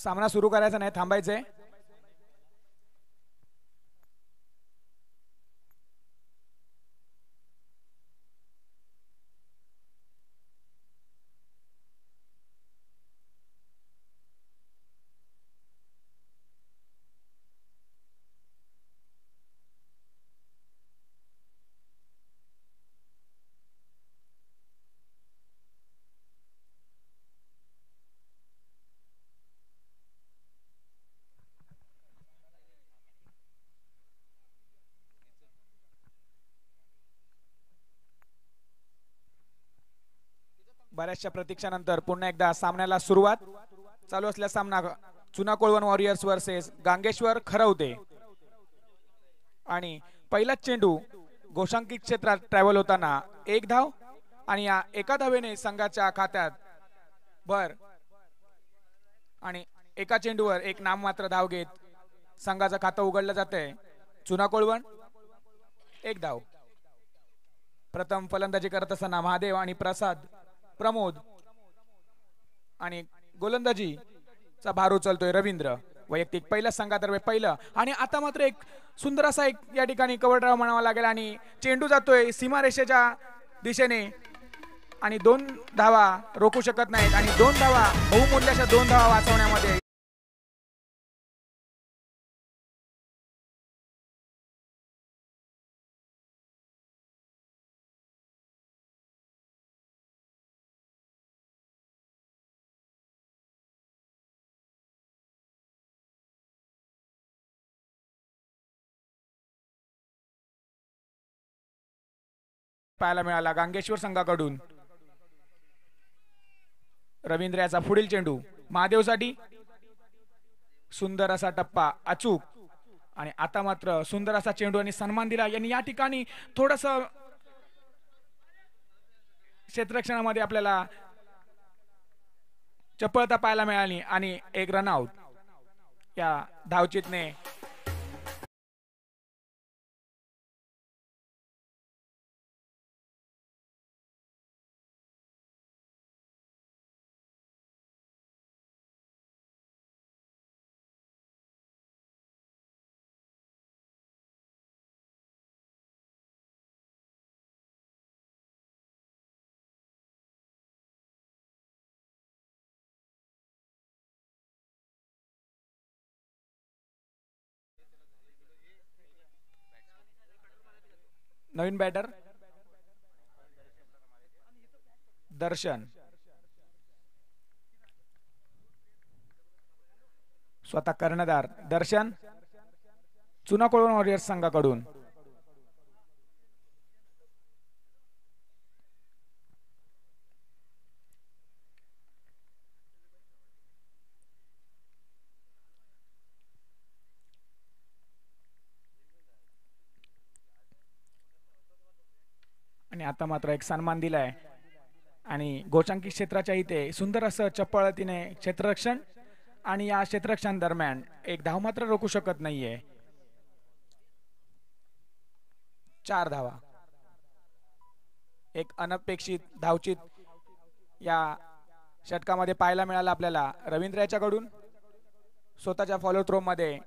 सामना सुरू करायचा नाही, थांबायचंय. बऱ्याचशा प्रतीक्षानंतर पुन्हा एकदा सामन्याला सुरुवात. चालू असलेला सामना चुना कोळवण वॉरियर्स वर्सेस गांगेश्वर खरवते. आणि पहिलाच चेंडू गोशांकित क्षेत्रात ट्रॅव्हल होताना एक धाव आणि या एका धावेने संघाच्या खात्यात भर. आणि एका चेंडूवर एक नाममात्र धाव घेत संघाचं खातं उघडलं जातंय. चुना कोळवण एक धाव. प्रथम फलंदाजी करत असताना महादेव आणि प्रमोद आणि गोलंदाजीचा भार उचलतोय रवींद्र. वैयक्तिक पहिल्या संघातर्फे पहिलं. आणि आता मात्र एक सुंदर असा एक या ठिकाणी कव्हर ड्राइव्ह म्हणावा लागेल आणि चेंडू जातोय सीमारेषेच्या दिशेने आणि 2 धावा रोखू शकत नाहीत आणि 2 धावा बहुमूल्याच्या 2 धावा वाचवण्यामध्ये पाहायला मिळाला गांगेश्वर संघाकडून. रवींद्र याचा पुढील चेंडू महादेवसाठी सुंदर असा टप्पा अचूक. आणि आता मात्र सुंदर असा चेंडू आणि सन्मान दिला यांनी या ठिकाणी थोडस क्षेत्ररक्षणामध्ये आपल्याला चपळता पाहायला मिळाली आणि एक रनआउट या धावचीतने. नवीन बॅटर दर्शन स्वतः कर्णधार दर्शन चुना कोळवण वॉरियर्स संघाकडून. आणि आता मात्र एक सन्मान दिलाय आणि गोचांकी क्षेत्राच्या इथे सुंदर असं चपळतीने क्षेत्ररक्षण आणि या क्षेत्ररक्षण दरम्यान एक धाव मात्र रोखू शकत नाहीये. 4 धावा. एक अनपेक्षित धावचित या षटकामध्ये पाहायला मिळाला आपल्याला रवींद्र याच्याकडून. स्वतःच्या फॉलो थ्रो मध्ये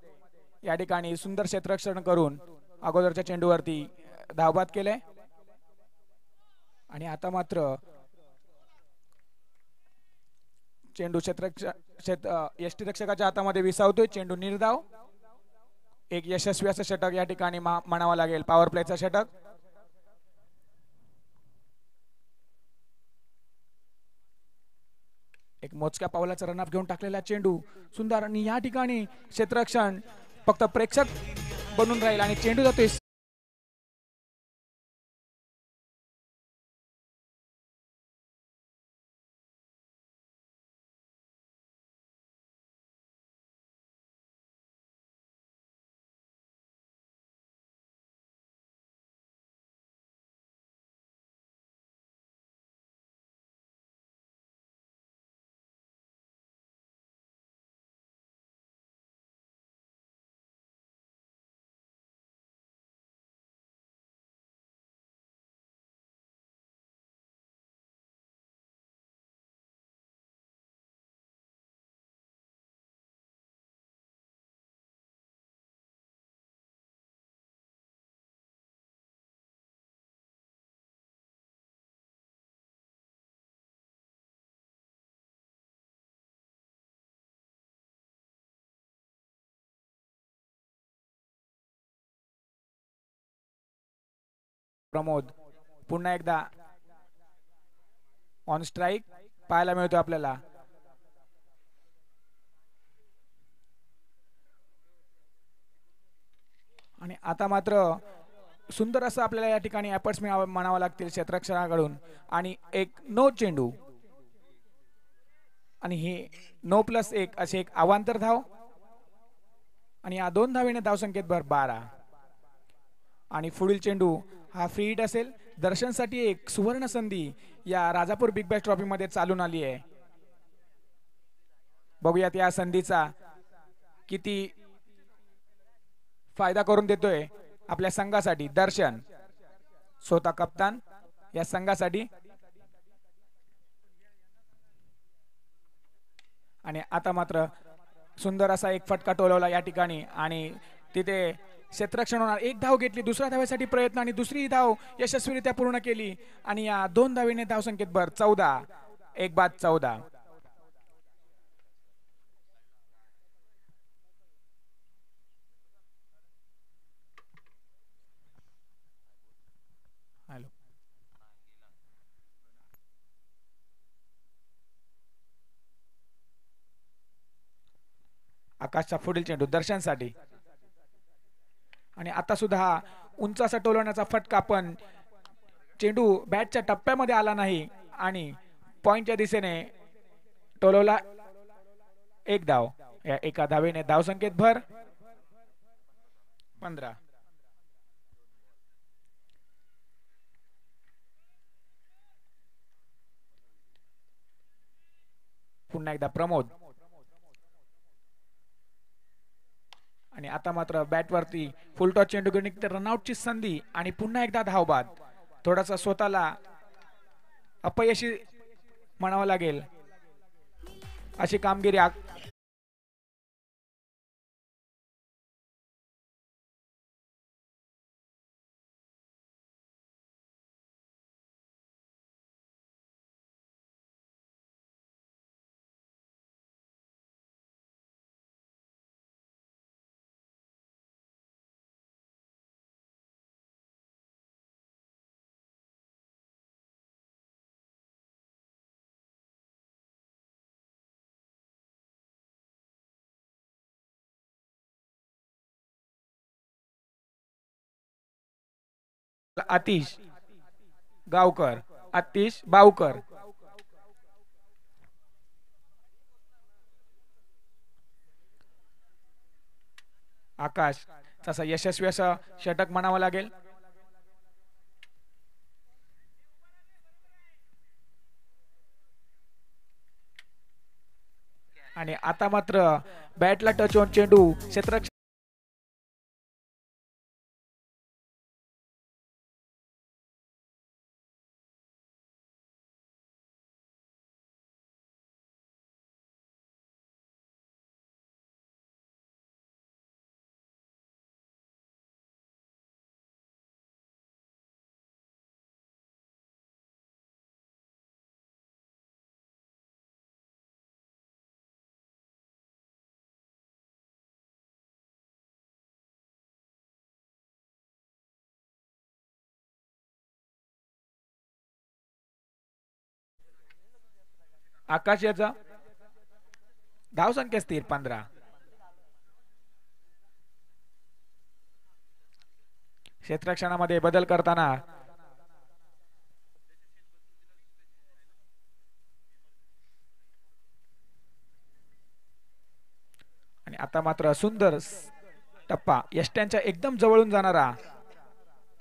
या ठिकाणी सुंदर क्षेत्ररक्षण करून अगोदरच्या चेंडूवरती धावबाद केले. आणि आता मात्र चेंडू यष्टीरक्षकाच्या हातामध्ये विसावतोय. चेंडू निर्धाव. एक यशस्वी असं षटक या ठिकाणी म्हणावं लागेल. पॉवर प्लेचा षटक. एक मोजक्या पावलाचा रनअप घेऊन टाकलेला चेंडू सुंदर आणि या ठिकाणी क्षेत्ररक्षण फक्त प्रेक्षक बनून राहील आणि चेंडू जातोय प्रमोद पुन्हा एकदा ऑन स्ट्राईक पाहायला मिळतो आपल्याला. आणि आता मात्र सुंदर असं आपल्याला या ठिकाणी एफर्ट्स म्हणावं लागतील क्षेत्ररक्षणाकडून. आणि एक नो चेंडू आणि ही 9+1 असे एक अवांतर धाव. आणि या 2 धावेने धावसंख्येत भर 12. आणि पुढील चेंडू हा फ्री हिट असेल. दर्शनसाठी एक सुवर्ण संधी या राजापूर बिग बॅश ट्रॉफी मध्ये चालून आली आहे. बघूयात या संधीचा किती फायदा करून देतोय आपल्या संघासाठी दर्शन, स्वतः कप्तान या संघासाठी. आणि आता मात्र सुंदर असा एक फटका टोलवला या ठिकाणी आणि तिथे क्षेत्ररक्षण होणार. एक धाव घेतली, दुसऱ्या धावेसाठी प्रयत्न आणि दुसरी धाव यशस्वीरित्या पूर्ण केली. आणि या 2 धावेने धावसंख्येत भर 14. 1 बाद 14. हॅलो आकाशचा पुढील चेंडू दर्शनसाठी. आणि आता सुद्धा हा उंच असा टोलवण्याचा फटका पण चेंडू बॅटच्या टप्प्यामध्ये आला नाही आणि पॉइंटच्या दिशेने टोलवला. 1 धाव. या एका धावेने धावसंख्येत भर 15. पुन्हा एकदा प्रमोद. आणि आता मात्र बॅटवरती फुल टॉस चेंडू घेऊन रनआउटची संधी आणि पुन्हा एकदा धावबाद. थोडासा स्वतःला अपयशी म्हणावं लागेल अशी कामगिरी आतिश गावकर, आतिश बावकर. आकाश तसा यशस्वी असा षटक म्हणावं लागेल. आणि आता मात्र बॅटला टच होऊन चेंडू क्षेत्ररक्षण आकाश याचा धावसंख्या स्थिर 15. क्षेत्ररक्षणामध्ये बदल करताना आणि आता मात्र सुंदर टप्पा यष्ट्यांच्या एकदम जवळून जाणारा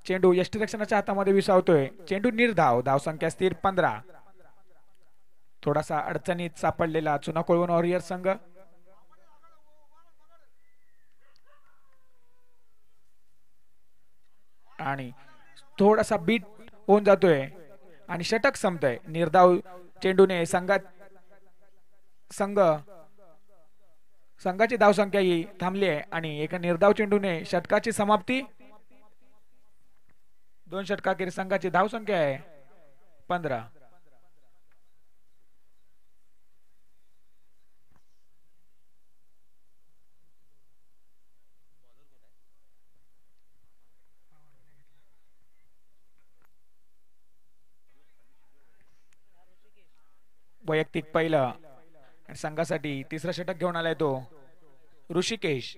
चेंडू यष्टिरक्षणाच्या हातामध्ये विसावतोय. चेंडू निर्धाव. धावसंख्या स्थिर 15. थोडासा अडचणीत सापडलेला चुना कोळवण वॉरियर संघ. आणि थोडासा बीट होऊन जातोय आणि षटक संपतोय. निर्धाव चेंडूने संघाची धावसंख्या ही थांबली आहे आणि एका निर्धाव चेंडूने षटकाची समाप्ती. 2 षटकाखेर संघाची धावसंख्या आहे 15. वैयक्तिक पहिलं आणि संघासाठी तिसरा षटक घेऊन आलाय तो ऋषिकेश.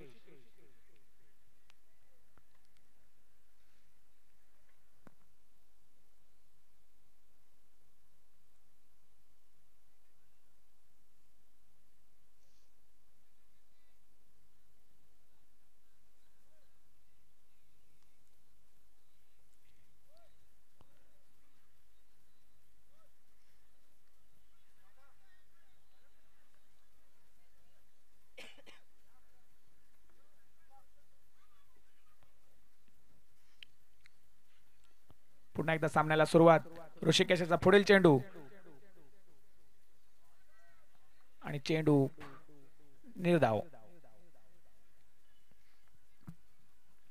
पुन्हा एकदा सामन्याला सुरुवात. ऋषिकेशचा पुढील चेंडू आणि चेंडू निर्धाव.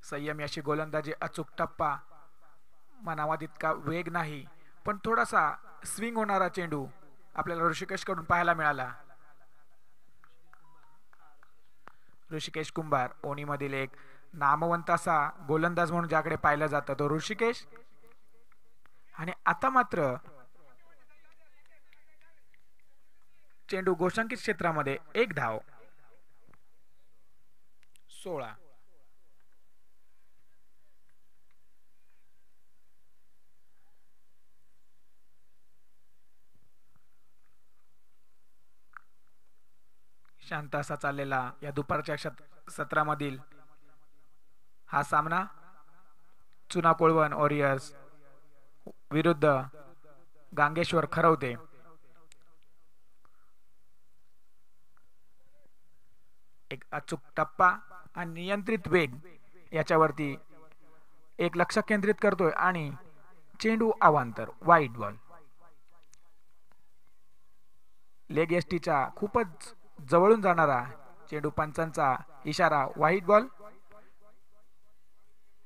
संयमी अशी गोलंदाजी, अचूक टप्पा, मनावात इतका वेग नाही पण थोडासा स्विंग होणारा चेंडू आपल्याला ऋषिकेश कडून पाहायला मिळाला. ऋषिकेश कुंभार ओणीमधील एक नामवंत असा गोलंदाज म्हणून ज्याकडे पाहिलं जातं तो ऋषिकेश. आणि आता मात्र चेंडू गोशांकित क्षेत्रामध्ये एक धाव. 16. शांत असा चाललेला या दुपारच्या सत्रामधील हा सामना चुना कोळवण वॉरियर्स विरुद्ध गांगेश्वर खरवते. एक अचूक टप्पा आणि नियंत्रित वेग याच्यावरती एक लक्ष केंद्रित करतोय आणि चेंडू अवांतर वाईड बॉल. लेग एसटीच्या खूपच जवळून जाणारा चेंडू, पंचांचा इशारा वाईड बॉल.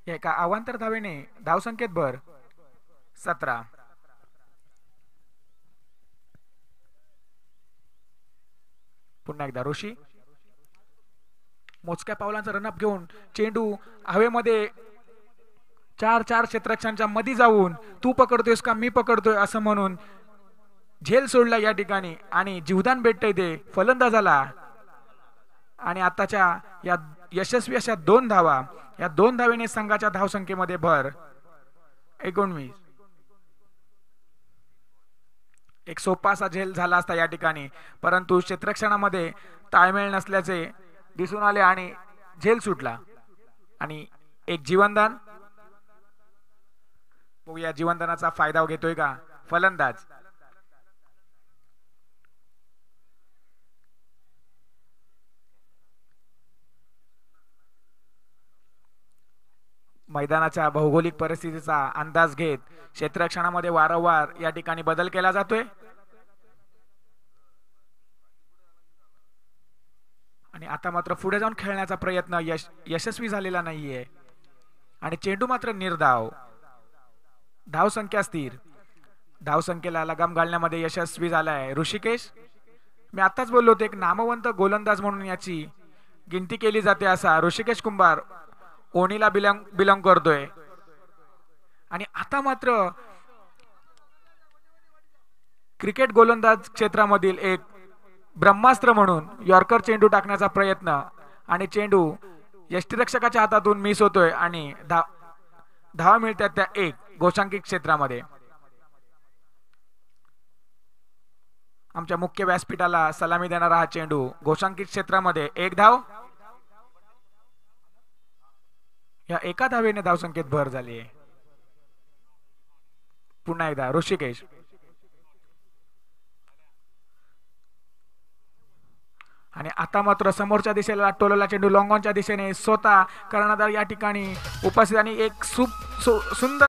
एका अवांतर धावेने धावसंख्येत भर 17. पुन्हा एकदा ऋषी मोजक्या पावलांचा रनअप घेऊन चेंडू हवेमध्ये 4 क्षेत्ररक्षकांच्या मध्ये जाऊन तू पकडतोयस का मी पकडतोय असं म्हणून झेल सोडला या ठिकाणी आणि जीवदान भेटतंय ते फलंदाजाला. आणि आताच्या या यशस्वी अशा 2 धावा, या 2 धावेने संघाच्या धावसंख्येमध्ये भर 19. एक सोपा असा झेल झाला असता या ठिकाणी परंतु क्षेत्ररक्षणामध्ये ताळमेळ नसल्याचे दिसून आले आणि झेल सुटला. आणि एक जीवनदान, बघूया जीवनदानाचा फायदा घेतोय का फलंदाज. मैदानाच्या भौगोलिक परिस्थितीचा अंदाज घेत क्षेत्ररक्षणामध्ये वारंवार या ठिकाणी बदल केला जातोय. आणि आता मात्र पुढे जाऊन खेळण्याचा प्रयत्न यशस्वी झालेला नाहीये आणि चेंडू मात्र निर्धाव. धावसंख्या स्थिर. धावसंख्येला लगाम घालण्यामध्ये यशस्वी झालाय ऋषिकेश. मी आताच बोललो होतो एक नामवंत गोलंदाज म्हणून याची गिनती केली जाते असा ऋषिकेश कुंभार ओणीला बिलॉंग करतोय. आणि आता मात्र क्रिकेट गोलंदाज क्षेत्रामधील एक ब्रह्मास्त्र म्हणून यॉर्कर चेंडू टाकण्याचा प्रयत्न आणि चेंडू यष्टिरक्षकाच्या हातातून मिस होतोय आणि धावा मिळतात त्या 1 गोशांकित क्षेत्रामध्ये. आमच्या मुख्य व्यासपीठाला सलामी देणारा हा चेंडू गोशांकित क्षेत्रामध्ये 1 धाव. या एका धावेने धावसंख्येत भर झाली आहे. पुन्हा एकदा ऋषिकेश आणि आता मात्र समोरच्या दिशेला टोलला चेंडू लॉंगॉनच्या दिशेने स्वतः कर्णधार या ठिकाणी उपस्थित आणि एक सुंदर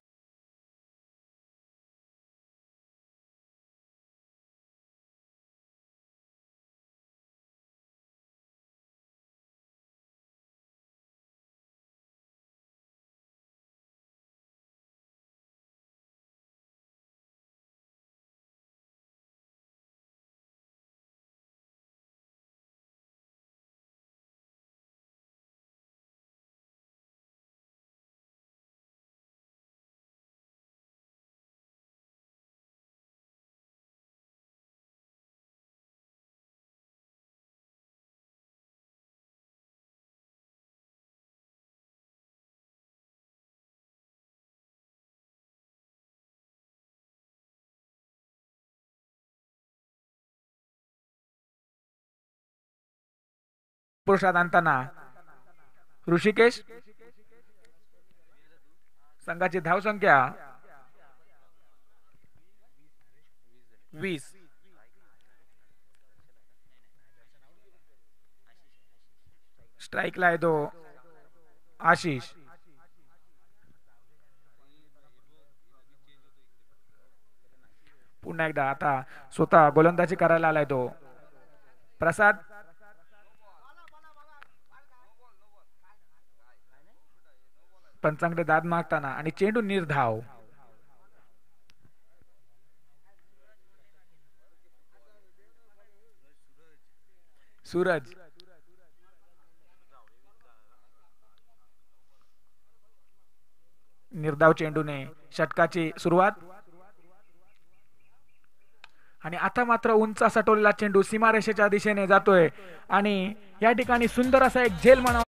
पुरुषात आणताना ऋषिकेश. संघाची धावसंख्या 20. स्ट्राईकला आहे तो आशिष. पुन्हा एकदा आता स्वतः गोलंदाजी करायला आलाय तो प्रसाद. पंचांकडे दाद मागताना आणि चेंडू निर्धाव. सूरज. निर्धाव चेंडूने षटकाची सुरुवात. आणि आता मात्र उंच सटवलेला चेंडू सीमारेषेच्या दिशेने जातोय आणि या ठिकाणी सुंदर असा एक झेल म्हणा.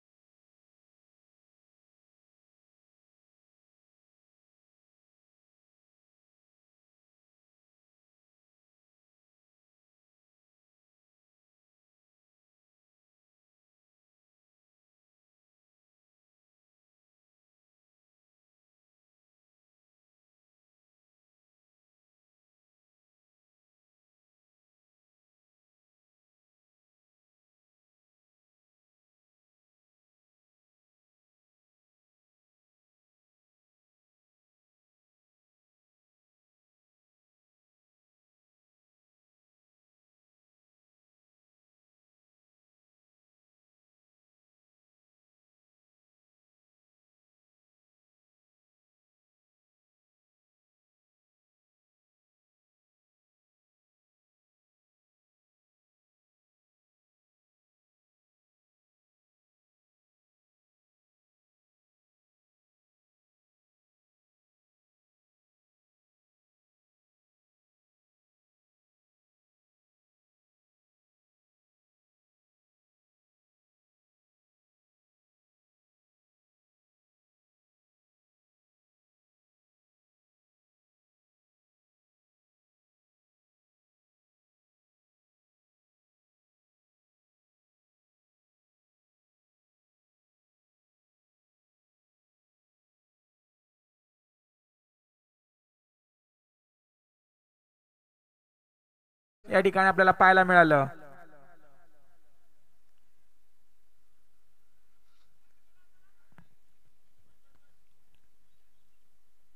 या ठिकाणी आपल्याला पाहायला मिळालं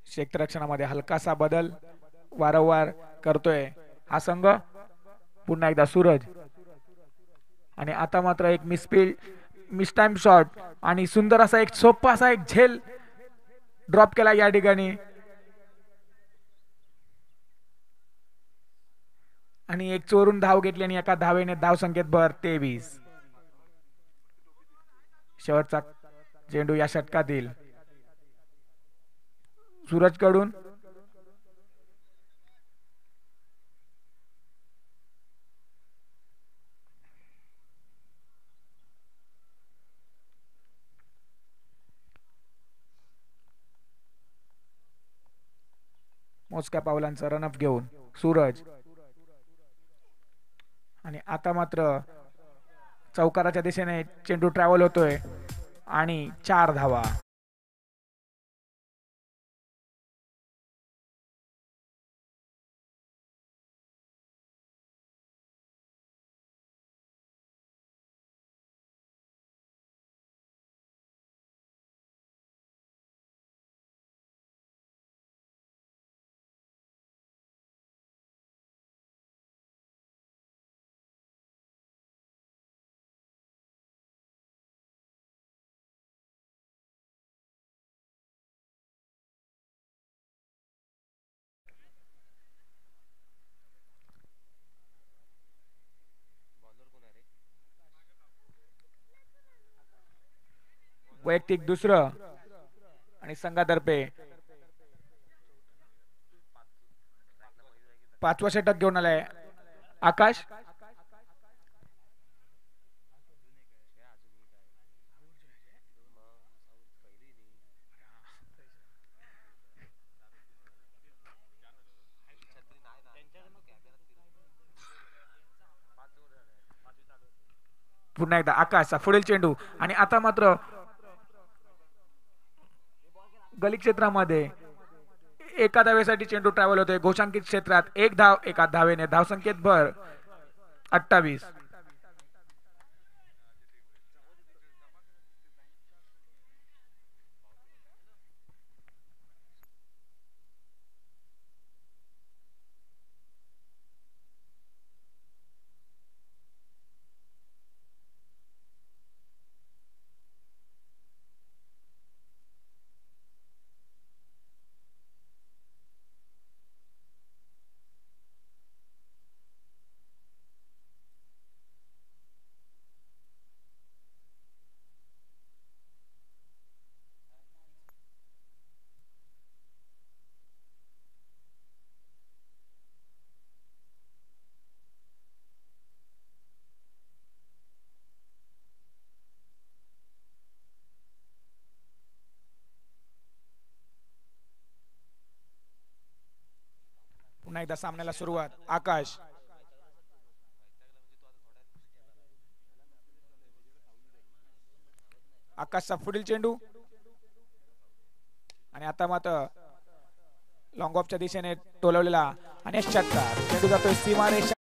क्षेत्ररक्षणामध्ये हलकासा बदल वारंवार करतोय हा संघ. पुन्हा एकदा सूरज. आणि आता मात्र एक मिस टाइम शॉट आणि सुंदर असा एक सोपा असा एक झेल ड्रॉप केला या ठिकाणी. आणि एक चोरून धाव घेतली आणि एका धावेने धाव संख्येत भर 23. शेवटचा चेंडू या षटकातील सूरज कडून. मोजक्या पावलांचा रनअप घेऊन सूरज. आणि आता मात्र चौकाराच्या दिशेने चेंडू ट्रॅव्हल होतोय आणि 4 धावा. वैयक्तिक दुसरं आणि संघातर्फे 5वा षटक घेऊन आलाय आकाश. पुन्हा एकदा आकाशचा पुढील चेंडू आणि आता मात्र गली क्षेत्रामध्ये एका धावेसाठी चेंडू ट्रॅव्हल होतोय घोषांकित क्षेत्रात एक धाव एका धावेने धावसंख्येत भर 28. पुन्हा एकदा सामन्याला सुरुवात आकाश आकाशचा पुढील चेंडू आणि आता मात्र लॉंग ऑफच्या दिशेने टोलवलेला आणि षटकार चेंडू जातोय सीमारेषा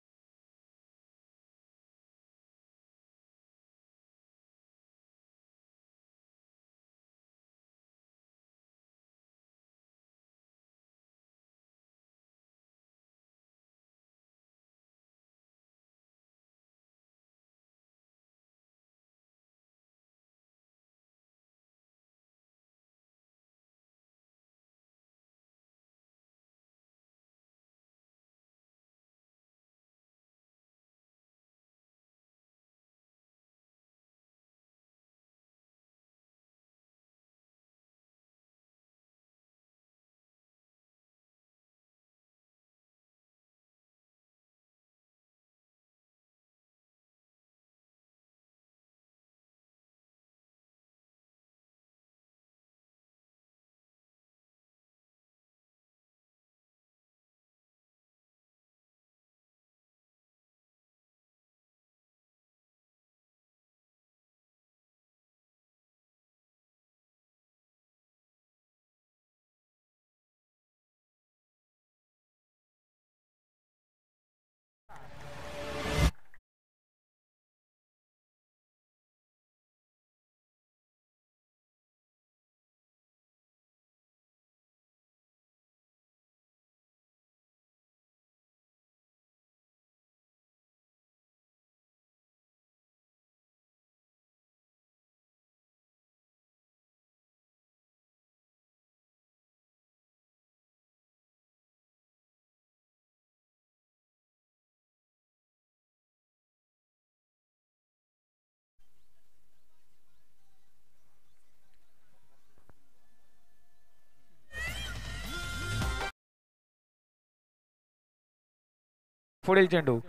पुढील चेंडू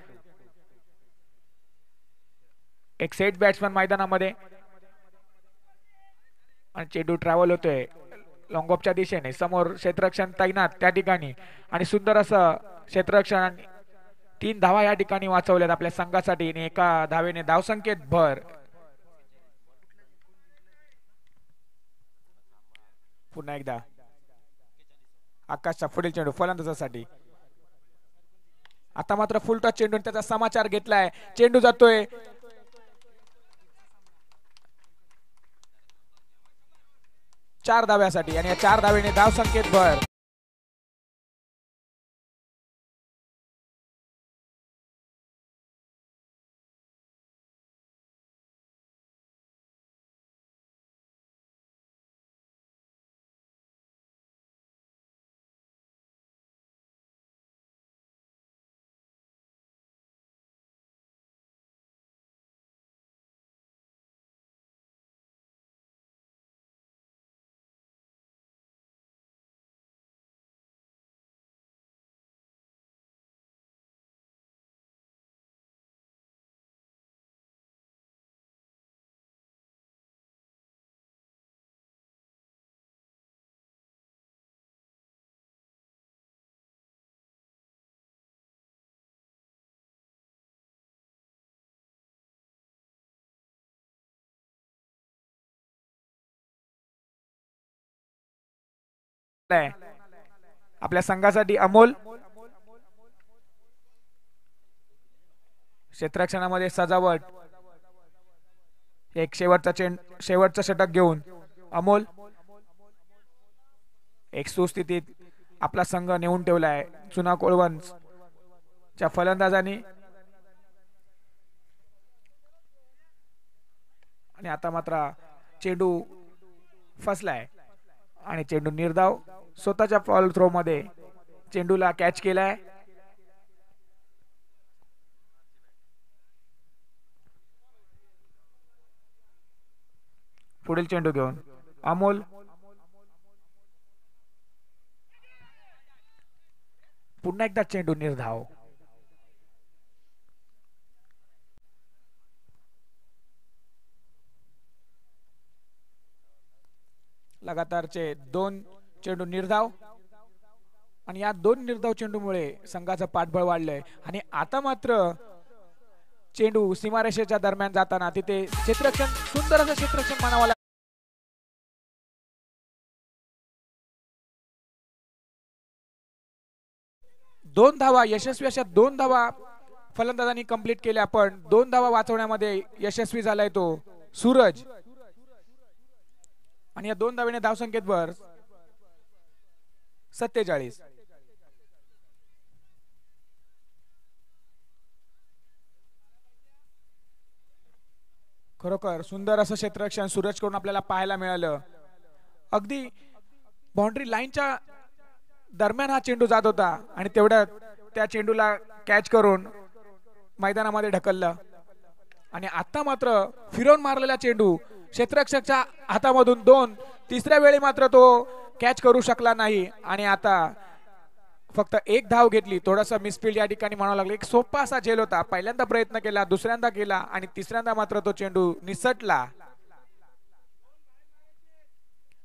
एक सेट बॅट्समन मैदानामध्ये आणि चेंडू ट्रॅव्हल होतोय लॉंग ऑफच्या दिशेने समोर क्षेत्ररक्षण तैनात त्या ठिकाणी आणि सुंदर असं क्षेत्ररक्षण 3 धावा या ठिकाणी वाचवल्यात आपल्या संघासाठी आणि एका धावेने धावसंख्येत भर पुन्हा एकदा आकाशचा पुढील चेंडू फलंदाजासाठी आता मात्र फुल टच चेंडू त्याचा समाचार घेतलाय चेंडू जातोय चार धाव्यासाठी आणि या 4 धावेने धावसंख्येत भर आलाय आपल्या संघासाठी अमोल. क्षेत्ररक्षणामध्ये सजावट, एक शेवटचा षटक घेऊन अमोल एक सुस्थितीत आपला संघ नेऊन ठेवलाय चुना कोळवनच्या फलंदाजांनी. आणि आता मात्र चेंडू फसलाय आणि चेंडू निर्धाव. स्वतःच्या फॉल थ्रो मध्ये चेंडूला कॅच केलाय. पुढील चेंडू घेऊन अमोल. पुन्हा एकदा चेंडू निर्धाव. लगातारचे 2 चेंडू निर्धाव आणि या 2 निर्धाव चेंडूमुळे संघाचं पाठबळ वाढलंय. आणि आता मात्र चेंडू सीमारेषेच्या दरम्यान जाताना तिथे क्षेत्ररक्षण, सुंदर असं क्षेत्ररक्षण म्हणावं लागेल. 2 धावा यशस्वी, अशा 2 धावा फलंदाजांनी कंप्लीट केल्या. पण 2 धावा वाचवण्यामध्ये यशस्वी झालाय तो सूरज. आणि या 2 धावेने धावसंख्येत भर 47. खरोखर सुंदर असं क्षेत्ररक्षण सूरज कडून आपल्याला पाहायला मिळालं. अगदी बाउंड्री लाईनच्या दरम्यान हा चेंडू जात होता आणि तेवढ्यात त्या चेंडूला कॅच करून मैदानामध्ये ढकललं. आणि आता मात्र फिरवून मारलेला चेंडू क्षेत्ररक्षकच्या हातामधून 2, तिसऱ्या वेळी मात्र तो कॅच करू शकला नाही. आणि आता फक्त 1 धाव घेतली. थोडासा मिसफील्ड या ठिकाणी म्हणावं लागलं. एक सोपा असा झेल होता. पहिल्यांदा प्रयत्न केला, दुसऱ्यांदा केला आणि तिसऱ्यांदा मात्र तो चेंडू निसटला.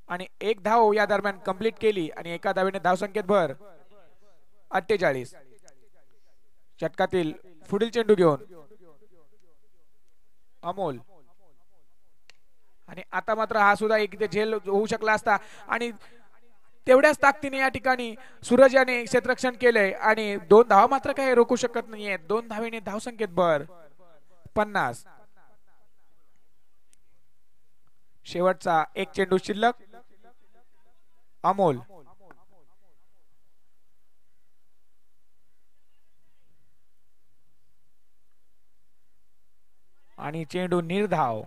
आणि 1 धाव या दरम्यान कंप्लीट केली आणि एका धावेने धावसंख्येत भर 48. षटकातील पुढील चेंडू घेऊन अमोल. आणि आता मात्र हा सुद्धा एक झेल होऊ शकला असता. आणि तेवढ्याच ताकदीने या ठिकाणी सूरज याने क्षेत्ररक्षण केलंय आणि 2 धावा मात्र काही रोखू शकत नाहीये. 2 धावेने धावसंख्येत भर 50. शेवटचा 1 चेंडू शिल्लक अमोल. आणि चेंडू निर्धाव.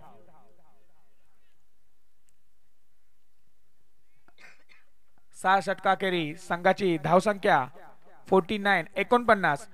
6 षटकाखेरी संघाची धावसंख्या 49, 49.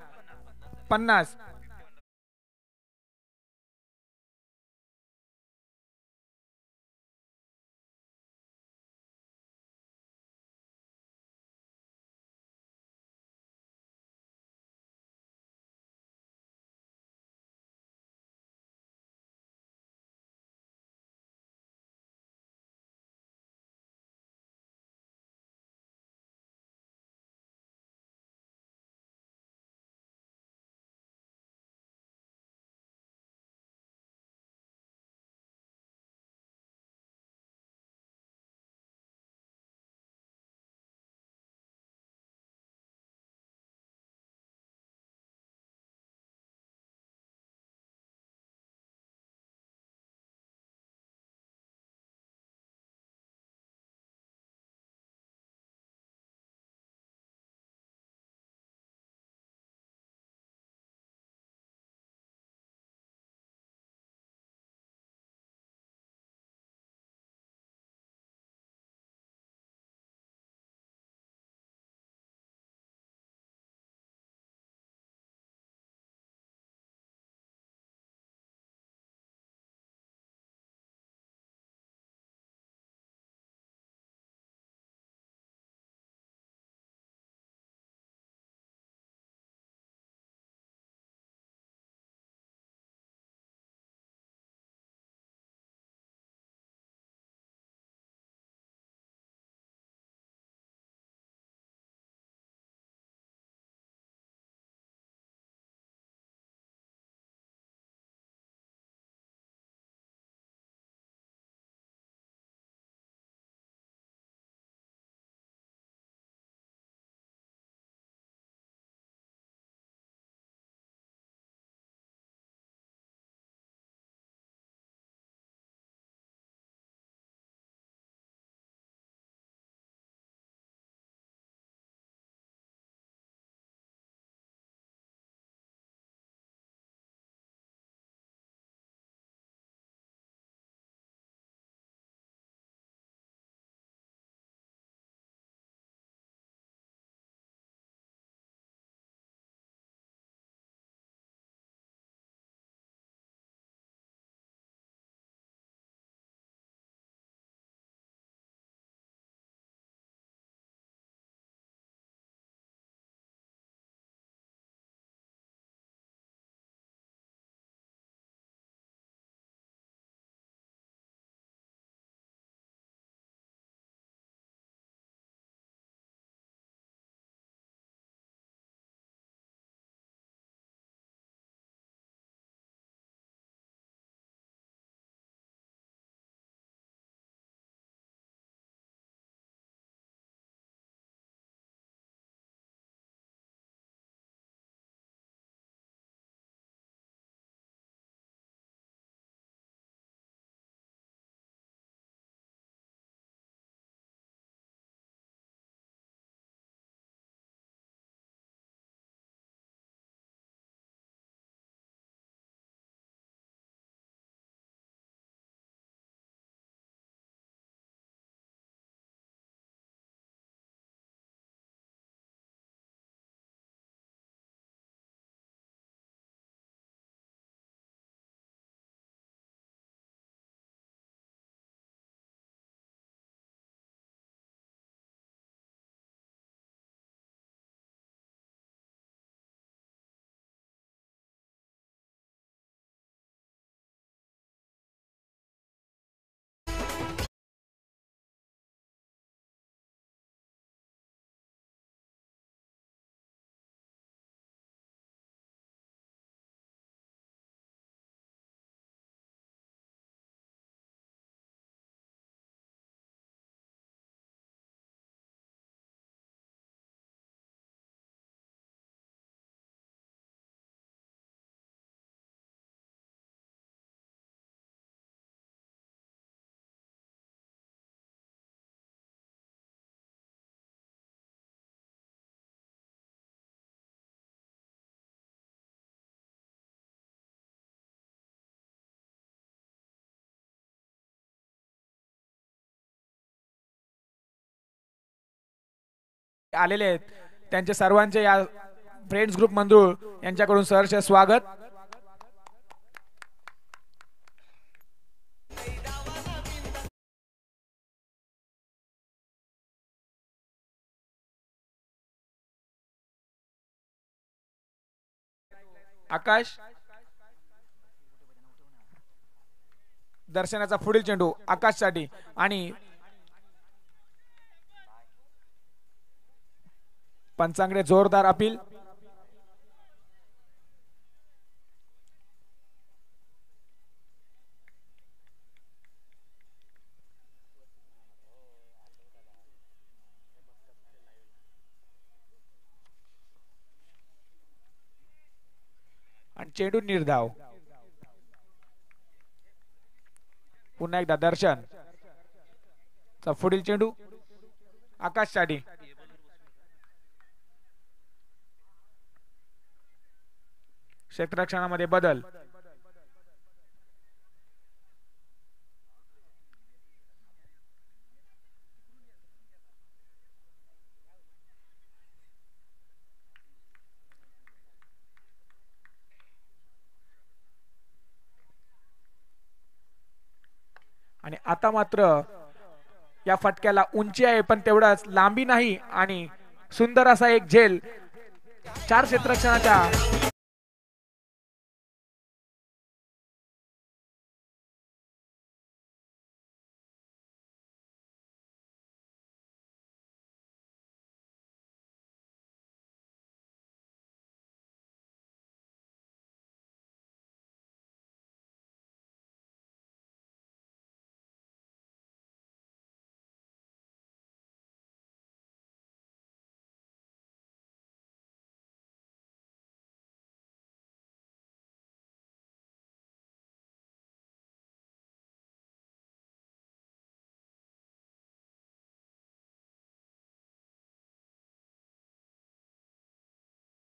आलेले आहेत त्यांचे सर्वांचे या फ्रेंड्स ग्रुप मंदुळ यांच्याकडून सहर्ष स्वागत. आकाश दर्शनाचा पुढील चेंडू आकाशसाठी आणि पंचांकडे जोरदार अपील. आणि चेंडू निर्धाव. पुन्हा एकदा दर्शन चा पुढील चेंडू आकाशसाठी. क्षेत्ररक्षणामध्ये बदल. आणि आता मात्र या फटक्याला उंची आहे पण तेवढाच लांबी नाही आणि सुंदर असा एक झेल 4 क्षेत्ररक्षणाच्या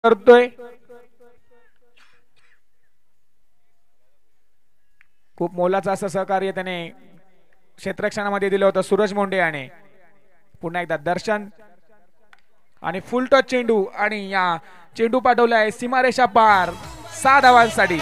करतोय. खूप मोलाचं असं सहकार्य त्याने क्षेत्ररक्षणामध्ये दिलं होतं सूरज मोंडे याने. पुन्हा एकदा दर्शन आणि फुल टच चेंडू आणि या चेंडू पाठवला आहे सीमारेषा पार 6 धावांसाठी.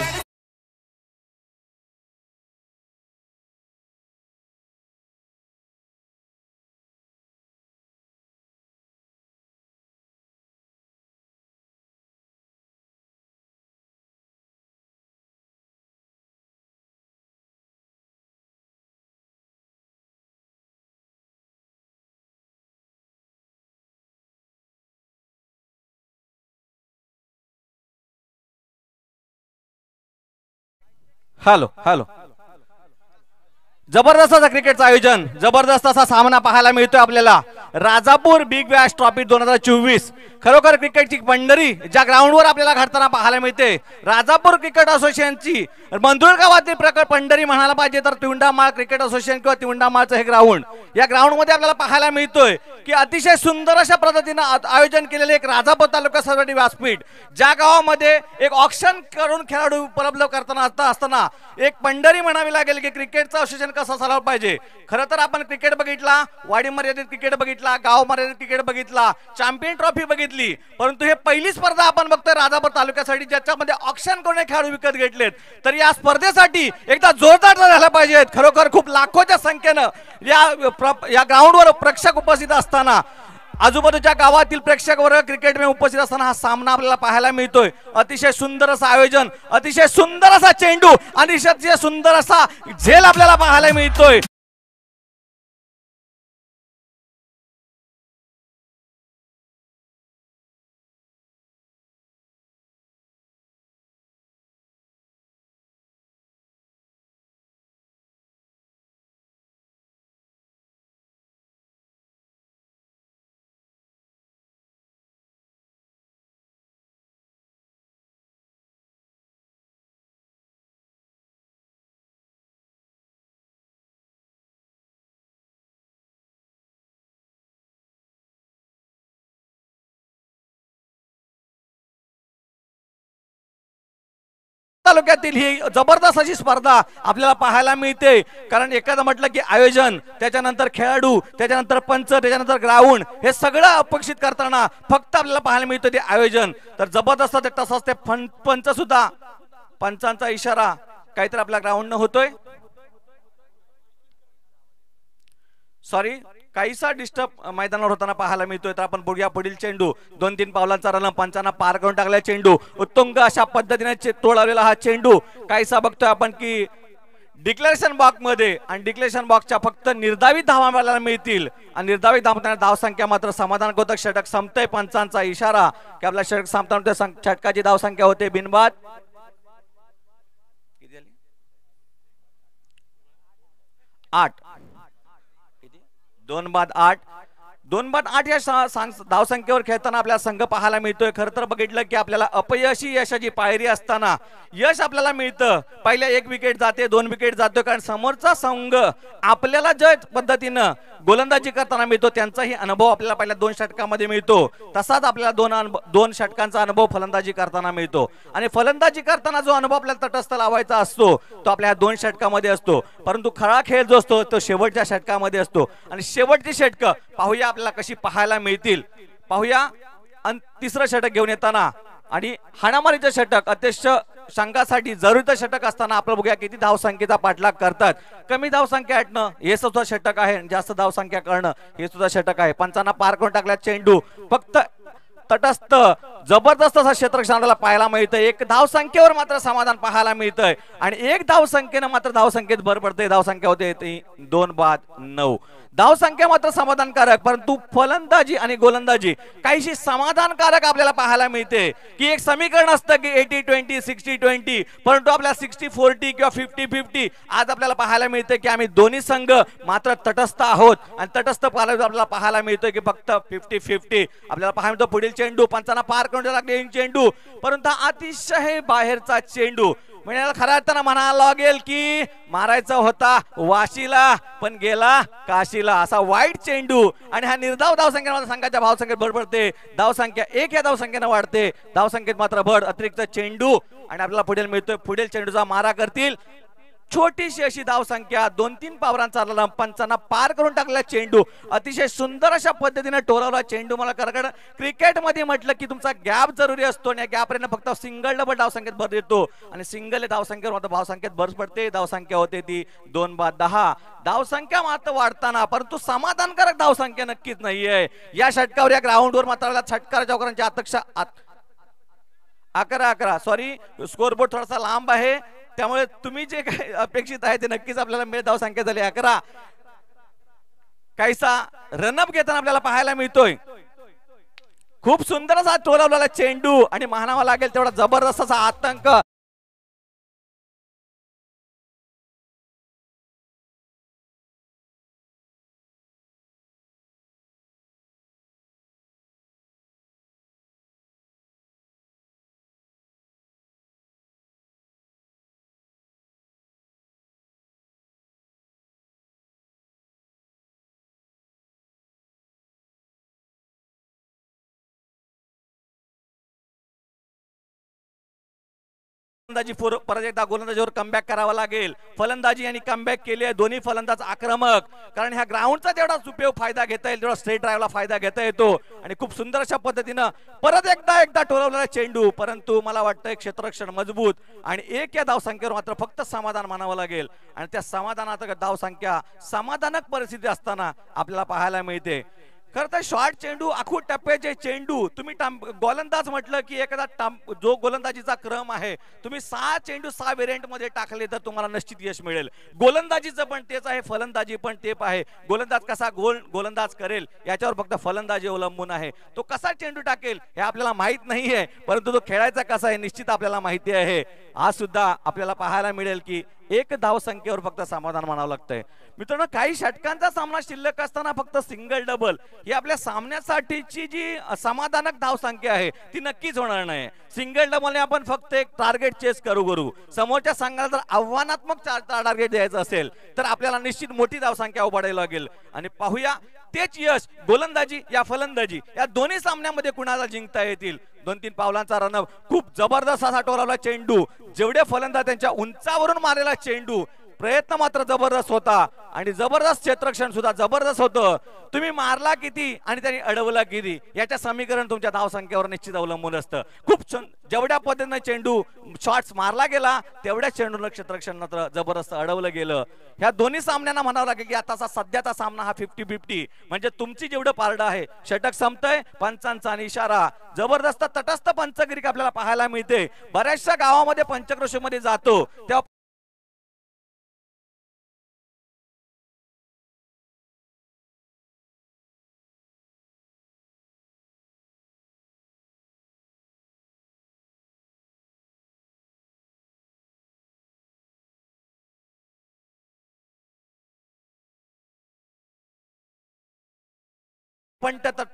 हॅलो हॅलो जबरदस्त असं क्रिकेटचं आयोजन, जबरदस्त असा सामना पाहायला मिळतोय आपल्याला. राजापूर बिग बॅश ट्रॉफी 2024 खरोखर क्रिकेटची पंढरी ज्या ग्राउंडवर आपल्याला घडताना पाहायला मिळते. राजापूर क्रिकेट असोसिएशनची मंदुळ गावातील प्रकट पंढरी म्हणायला पाहिजे तर तिवंडामाळ क्रिकेट असोसिएशन किंवा तिवंडामाळचं हे ग्राउंड. या ग्राउंड मध्ये आपल्याला पाहायला मिळतोय की अतिशय सुंदर अशा पद्धतीनं आयोजन केलेले एक राजापूर तालुका सर्वटी व्यासपीठ, ज्या गावामध्ये एक ऑक्शन करून खेळाडू उपलब्ध करताना असताना एक पंढरी म्हणावी लागेल की क्रिकेटचं असोसिएशन कसं चालवलं पाहिजे. खरं तर आपण क्रिकेट बघितला, वाडी मर्यादित क्रिकेट बघितला, गाव मर्यादित क्रिकेट बघितला, चॅम्पियन ट्रॉफी बघितली, परंतु हे पहिली स्पर्धा आपण बघतोय राजापूर तालुक्यासाठी ज्याच्यामध्ये ऑक्शन करून खेळाडू विकत घेतलेत. तर या स्पर्धेसाठी एकदा जोरदार झाला पाहिजेत. खरोखर खूप लाखोच्या संख्येनं या ग्राउंडवर प्रेक्षक उपस्थित असताना, आजूबाजूच्या गावातील प्रेक्षक वर्ग क्रिकेट में उपस्थित असताना हा सामना आपल्याला पाहायला मिळतोय. अतिशय सुंदर असं आयोजन, अतिशय सुंदर असा चेंडू आणि अतिशय सुंदर असा झेल आपल्याला पाहायला मिळतोय. तालुक्यातील ही जबरदस्त अशी स्पर्धा आपल्याला पाहायला मिळते. कारण एखादं म्हटलं की आयोजन, त्याच्यानंतर खेळाडू, त्याच्यानंतर पंच, त्याच्यानंतर ग्राउंड, हे सगळं अपेक्षित करताना फक्त आपल्याला पाहायला मिळतं ते आयोजन. तर जबरदस्त तसंच ते पंच सुद्धा, पंचांचा इशारा काहीतरी आपल्या ग्राउंड न होतोय. सॉरी, काहीसा डिस्टर्ब मैदानावर होताना पाहायला मिळतोय. तर आपण बघूया पुढील चेंडू, 2-3 पावलांचा रन, पंचांना पार करून टाकला चेंडू. उत्तुंग अशा पद्धतीने तोडवलेला हा चेंडू काहीसा बघतोय आपण की डिक्लेरेशन बॉक्स मध्ये, आणि डिक्लेरेशन बॉक्सच्या फक्त निर्धावित धावा आपल्याला मिळतील. आणि निर्धावित धाव संख्या मात्र समाधानकारक. षटक संपतंय, पंचांचा इशारा की आपला षटक संपताना षटकाची धाव संख्या होते बिनबाद 8. 2-8. 2-8 या धावसंख्येवर खेळताना आपल्याला संघ पाहायला मिळतोय. खरं तर बघितलं की आपल्याला अपयशी यशाची पायरी असताना यश आपल्याला मिळतं. पहिल्या 1 विकेट जाते, 2 विकेट जातोय, कारण समोरचा संघ आपल्याला ज्या पद्धतीनं गोलंदाजी करताना मिळतो त्यांचाही अनुभव आपल्याला पहिल्या 2 षटकामध्ये मिळतो. तसाच आपल्याला 2 षटकांचा अनुभव फलंदाजी करताना मिळतो. आणि फलंदाजी करताना जो अनुभव आपल्याला तटस्थ लावायचा असतो तो आपल्या 2 षटकामध्ये असतो. परंतु खरा खेळ जो असतो तो शेवटच्या षटकामध्ये असतो. आणि शेवटची षटक पाहूया आपल्याला कशी पाहायला मिळतील. पाहूया तिसरं षटक घेऊन येताना, आणि हाणामारीचं षटक अतिशय संघासाठी जरुरीचं षटक असताना आपण बघूया किती धावसंख्येचा पाठलाग करतात. कमी धावसंख्या हटणं हे सुद्धा षटक आहे, जास्त धावसंख्या करणं हे सुद्धा षटक आहे. पंचांना पार करून टाकला चेंडू, फक्त तटस्थ जबरदस्त असा क्षेत्ररक्षणाला पाहायला मिळतं. 1 धावसंख्येवर मात्र समाधान पाहायला मिळतंय. आणि 1 धावसंख्येनं मात्र धावसंख्येत भर पडते. धावसंख्या होते 2-9. धावसंख्या मात्र समाधानकारक, परंतु फलंदाजी आणि गोलंदाजी काहीशी समाधानकारक आपल्याला पाहायला मिळते. की एक समीकरण असतं की 80-20, 60-20, परंतु आपल्याला 60-40 किंवा 50-50 आज आपल्याला पाहायला मिळते की आम्ही दोन्ही संघ मात्र तटस्थ आहोत. आणि तटस्थ आपल्याला पाहायला मिळतोय की फक्त 50-50 आपल्याला पाहायला मिळतो. पुढील चेंडू पंचांना पार करून लागले चेंडू, परंतु अतिशय बाहेरचा चेंडू. म्हणजे खऱ्या अर्थानं म्हणायला लागेल की मारायचा होता वाशीला पण गेला काशीला, असा वाईट चेंडू. आणि हा निर्धाव धावसंख्येमध्ये संघाच्या धावसंख्येत भर पडते. धावसंख्या 1 या धावसंख्येनं वाढते. धावसंख्येत मात्र भर, अतिरिक्त चेंडू, आणि आपल्याला पुढील मिळतोय. पुढील चेंडूचा मारा करतील. छोटीशी अशी धावसंख्या, 2-3 पावलांचा रन, पंचांना पार करून टाकलेला चेंडू. अतिशय सुंदर अशा पद्धतीने टोरवला चेंडू. मला कारण क्रिकेटमध्ये म्हटलं की तुमचा गॅप जरुरी असतो, आणि गॅपने फक्त सिंगल डबल धावसंख्येत भर देतो. आणि सिंगल धावसंख्येवर मात्र धावसंख्येत भर पडते. धावसंख्या होते ती 2-10. धावसंख्या मात्र वाढताना, परंतु समाधानकारक धावसंख्या नक्कीच नाहीये या षटकावर. या ग्राउंडवर मात्र षटकार चौकारांची अपेक्षा 11-11. सॉरी, स्कोरबोर्ड थोडासा लांब आहे, त्यामुळे तुम्ही जे काही अपेक्षित आहे ते नक्कीच आपल्याला मिळत. धावसंख्या झाली 11. काहीसा रनअप घेताना आपल्याला पाहायला मिळतोय. खूप सुंदर असा टोलवलेला चेंडू, आणि मानावा लागेल तेवढा जबरदस्त असा आतंक. परत एकदा गोलंदाजीवर कमबॅक करावा लागेल. फलंदाजी आणि कमबॅक केली आहे दोन्ही फलंदाज आक्रमक, कारण ह्या ग्राउंडचा जेवढा उपयोग फायदा घेता येईल तेवढा स्ट्रेट ड्राईव्हला फायदा घेता येतो. आणि खूप सुंदर अशा पद्धतीनं परत एकदा टोलवलेला चेंडू, परंतु मला वाटतं क्षेत्ररक्षण मजबूत. आणि 1 या धावसंख्येवर मात्र फक्त समाधान मानावं लागेल. आणि त्या समाधानात धावसंख्या समाधानक परिस्थिती असताना आपल्याला पाहायला मिळते. खरं तर शॉर्ट चेंडू, आखूड टप्प्याचे चेंडू, तुम्ही गोलंदाज म्हटलं की एखादा जो गोलंदाजीचा क्रम आहे तुम्ही 6 चेंडू 6 व्हेरियंट मध्ये टाकले तर तुम्हाला निश्चित यश मिळेल. गोलंदाजीचं पण तेच आहे, फलंदाजी पण तेच आहे. गोलंदाज कसा गोलंदाज करेल याच्यावर फक्त फलंदाजी अवलंबून आहे. तो कसा चेंडू टाकेल हे आपल्याला माहित नाहीये, परंतु तो खेळायचा कसा आहे निश्चित आपल्याला माहिती आहे. आज सुद्धा आपल्याला पाहायला मिळेल की 1 धावसंख्येवर फक्त समाधान मानावं लागतंय. मित्रांनो, काही षटकांचा सामना शिल्लक असताना फक्त सिंगल डबल ही आपल्या सामन्यासाठीची जी समाधानक धावसंख्या आहे ती नक्कीच होणार नाही. सिंगल डबलने आपण फक्त एक टार्गेट चेस करू. समोरच्या संघाला जर आव्हानात्मक टार्गेट द्यायचं असेल तर आपल्याला निश्चित मोठी धावसंख्या उभारायला लागेल. आणि पाहूया तेच यश गोलंदाजी या फलंदाजी या दोन्ही सामन्यामध्ये कुणाला जिंकता येतील. 2-3 पावलांचा रनअप, खूप जबरदस्त असा टोलावला चेंडू, जेवढे फलंदाज त्यांच्या उंचावरून मारलेला चेंडू, प्रयत्न मात्र जबरदस्त होता आणि जबरदस्त क्षेत्ररक्षण सुद्धा जबरदस्त होतं. तुम्ही मारला किती आणि त्यांनी अडवला किती याच्या समीकरण तुमच्या धावसंख्येवर निश्चित अवलंबून असतं. खूप जेवढ्या पद्धतीने चेंडू शॉट्स मारला गेला तेवढ्या चेंडूला क्षेत्ररक्षण मात्र जबरदस्त अडवलं गेलं. ह्या दोन्ही सामन्यांना म्हणावं लागेल की आताचा सध्याचा सामना हा 50-50 म्हणजे तुमची जेवढं पारडं आहे. षटक संपतंय, पंचांचा आणि इशारा, जबरदस्त तटस्थ पंचगिरी आपल्याला पाहायला मिळते. बऱ्याचशा गावामध्ये पंचक्रोशीमध्ये जातो तेव्हा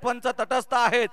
पंच तटस्थ आहेत,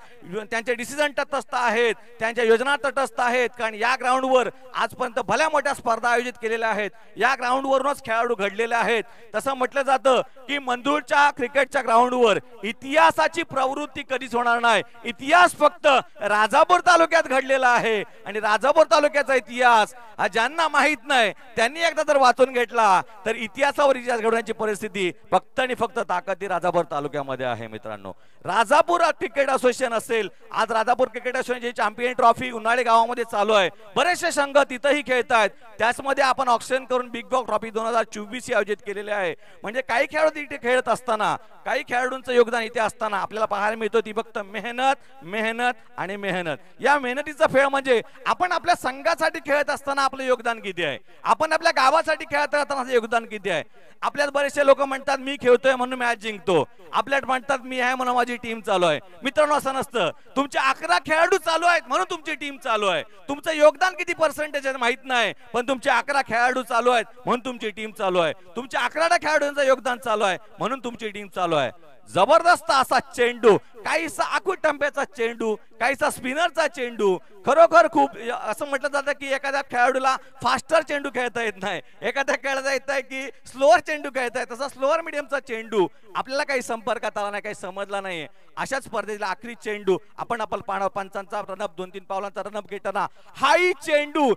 त्यांचे डिसिजन तटस्थ आहेत, त्यांच्या योजना तटस्थ आहेत. कारण या ग्राउंडवर आजपर्यंत भल्या मोठ्या स्पर्धा आयोजित केलेल्या आहेत. या ग्राउंडवरूनच खेळाडू घडलेले आहेत. तसं म्हटलं जातं की मंदूरच्या क्रिकेटच्या ग्राउंडवर इतिहासाची प्रवृत्ती कधीच होणार नाही. इतिहास फक्त राजापूर तालुक्यात घडलेला आहे आणि राजापूर तालुक्याचा इतिहास हा ज्यांना माहित नाही त्यांनी एकदा जर वाचून घेतला तर इतिहासावर इतिहास घडवण्याची परिस्थिती फक्त आणि फक्त ताकद ही राजापूर तालुक्यामध्ये आहे. मित्रांनो, राजापूर क्रिकेट असोसिएशन असेल, आज Rajapur cricket association champion trophy उन्हाळी गावामध्ये चालू आहे. बरेचसे संघ तिथेही खेळतात. त्याचमध्ये आपण ऑक्शन करून बिग बॉक्स ट्रॉफी 2024 आयोजित केलेले आहे. म्हणजे काही खेळाडू तिथे खेळत असताना, काही खेळाडूंचं योगदान इथे असताना आपल्याला पाहायला मिळतो ती फक्त मेहनत मेहनत आणि मेहनत. या मेहनतीचा फेळ म्हणजे आपण आपल्या संघासाठी खेळत असताना आपलं योगदान किती आहे, आपण आपल्या गावासाठी खेळत असताना योगदान किती आहे. आपल्यात बरेचसे लोक म्हणतात मी खेळतोय म्हणून मॅच जिंकतो, आपल्यात म्हणतात मी आहे म्हणून माझी टीम चालू आहे. मित्रांनो, असं नसतं. तुमचे 11 खेळाडू चालू आहेत म्हणून तुमची टीम चालू आहे. तुमचं योगदान किती पर्सेंटेज आहे माहित नाही, पण तुमचे 11 खेळाडू चालू आहेत म्हणून तुमची टीम चालू आहे. तुमच्या 11 खेळाडूंचं योगदान चालू आहे म्हणून तुमची टीम चालू आहे. जबरदस्त असा चेंडू, काहीसा आखूट टंप्याचा चेंडू, काहीसा स्पिनरचा चेंडू. खरोखर खूप असं म्हटलं जातं की एखाद्या खेळाडूला फास्टर चेंडू खेळता येत नाही, एखाद्या खेळाडूला येत आहे की स्लोअर चेंडू खेळता येत. तसा स्लोअर मीडियमचा चेंडू आपल्याला काही संपर्कात आला नाही, काही समजला नाही. अशाच स्पर्धेला आखरी चेंडू आपण पंचांचा रनअप 2-3 पावलांचा रनअप घेताना हाही चेंडू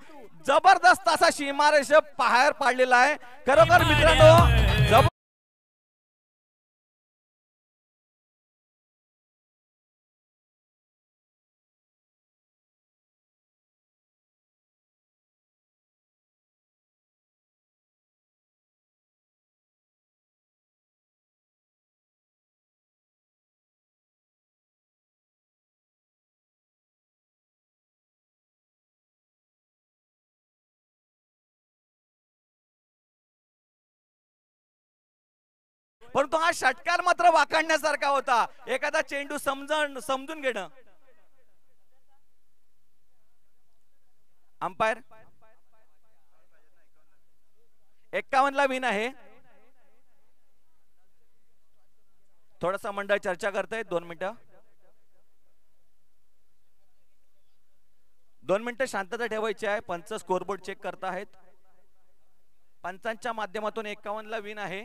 जबरदस्त असा सीमारेष बाहेर पाडलेला आहे. खरोखर मित्रांनो, परंतु हा षटकार मात्र वाखाणण्यासारखा होता. एखादा चेंडू समजून घेणं. अंपायर 51 ला विन आहे. थोडासा मंडळ चर्चा करतायत. 2 मिनिटं 2 मिनिटं शांतता ठेवायची आहे. पंच स्कोरबोर्ड चेक करतायत. पंचांच्या माध्यमातून 51 ला विन आहे.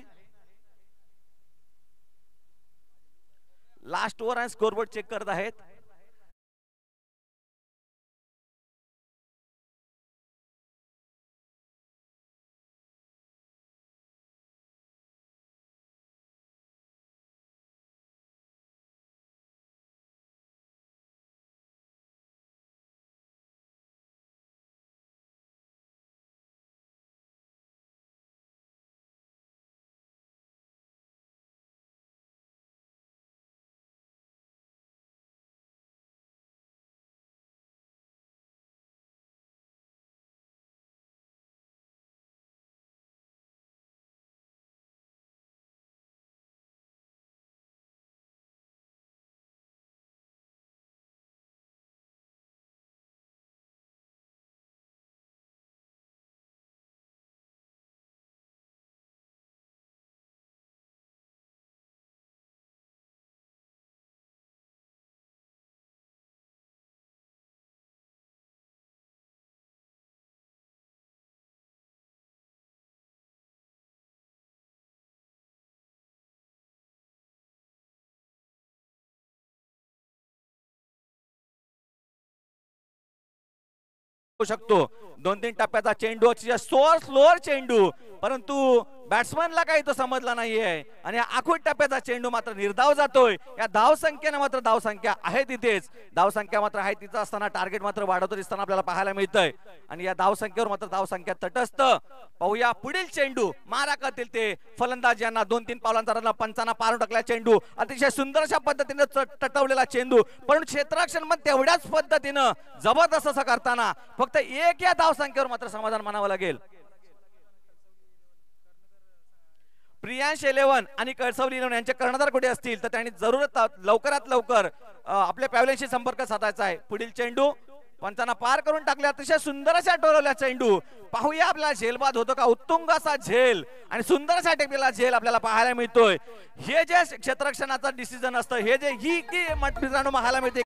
लास्ट ओव्हर आणि स्कोरबोर्ड चेक करत आहेत. येऊ शकतो. 2-3 टप्प्याचा चेंडू, स्लोअर चेंडू, परंतु बॅट्समनला काही तो समजला नाहीये आणि आखूड टप्प्याचा चेंडू मात्र निर्धाव जातोय. या धाव संख्येने मात्र धाव संख्या आहे तिथेच, धाव संख्या मात्र आहे तिथं असताना टार्गेट मात्र वाढवतो दिसताना आपल्याला पाहायला मिळतंय. आणि या धाव संख्येवर मात्र धाव संख्या तटस्थ. पाहूया पुढील चेंडू, मारा करतील ते फलंदाज यांना 2-3 पावलांचा रन, पंचांना पारून टाकला चेंडू, अतिशय सुंदर अशा पद्धतीने तटवलेला चेंडू, पण क्षेत्ररक्षण पण तेवढ्याच पद्धतीनं जबरदस्त असं करताना फक्त एक या धाव संख्येवर मात्र समाधान मानावं लागेल. प्रियांश 11 आणि कळसवली 11 यांचे कर्णधार कुठे असतील तर त्यांनी जरूर लवकरात लवकर आपल्या पॅव्हलियनशी संपर्क साधायचा आहे. पुढील चेंडू पंचांना पार करून टाकले, अतिशय सुंदर अशा टोलवल्या चेंडू. पाहूया आपल्याला झेलबाद होतो का, उत्तुंग असा झेल आणि सुंदर असा टेकलेला झेल आपल्याला पाहायला मिळतोय. हे जे क्षेत्ररक्षणाचा डिसिजन असतं, हे जे ही मित्रांनो पाहायला मिळते.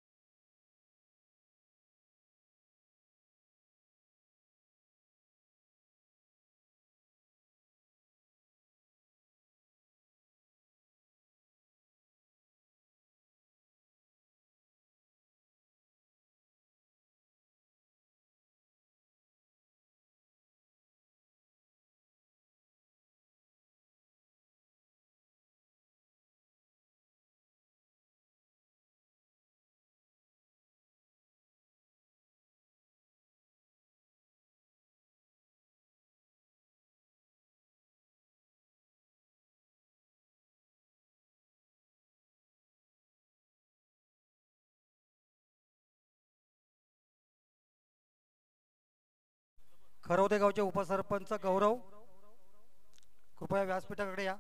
खरवदे गावचे उपसरपंच गौरव, कृपया व्यासपीठाकडे या.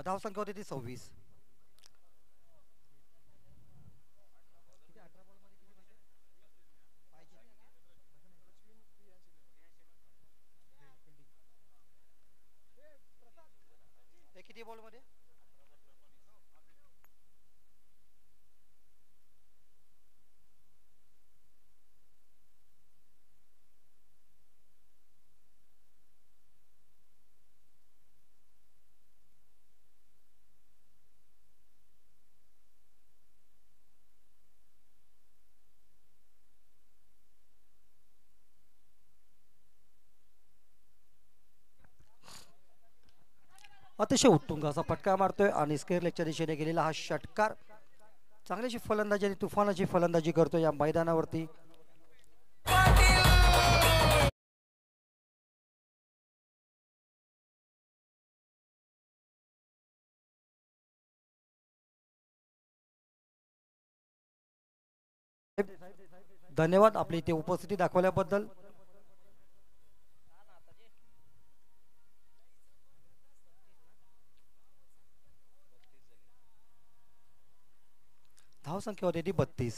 धाव संख्या होती ती 26. किती बॉल मध्ये? अतिशय उत्तुंग असा फटका मारतोय आणि स्क्वेअर लेगच्या दिशेने गेलेला हा षटकार. चांगलीशी फलंदाजी आणि तुफानाची फलंदाजी करतोय या मैदानावरती. धन्यवाद आपली इथे उपस्थिती दाखवल्याबद्दल. धाव संख्या होती ती 32.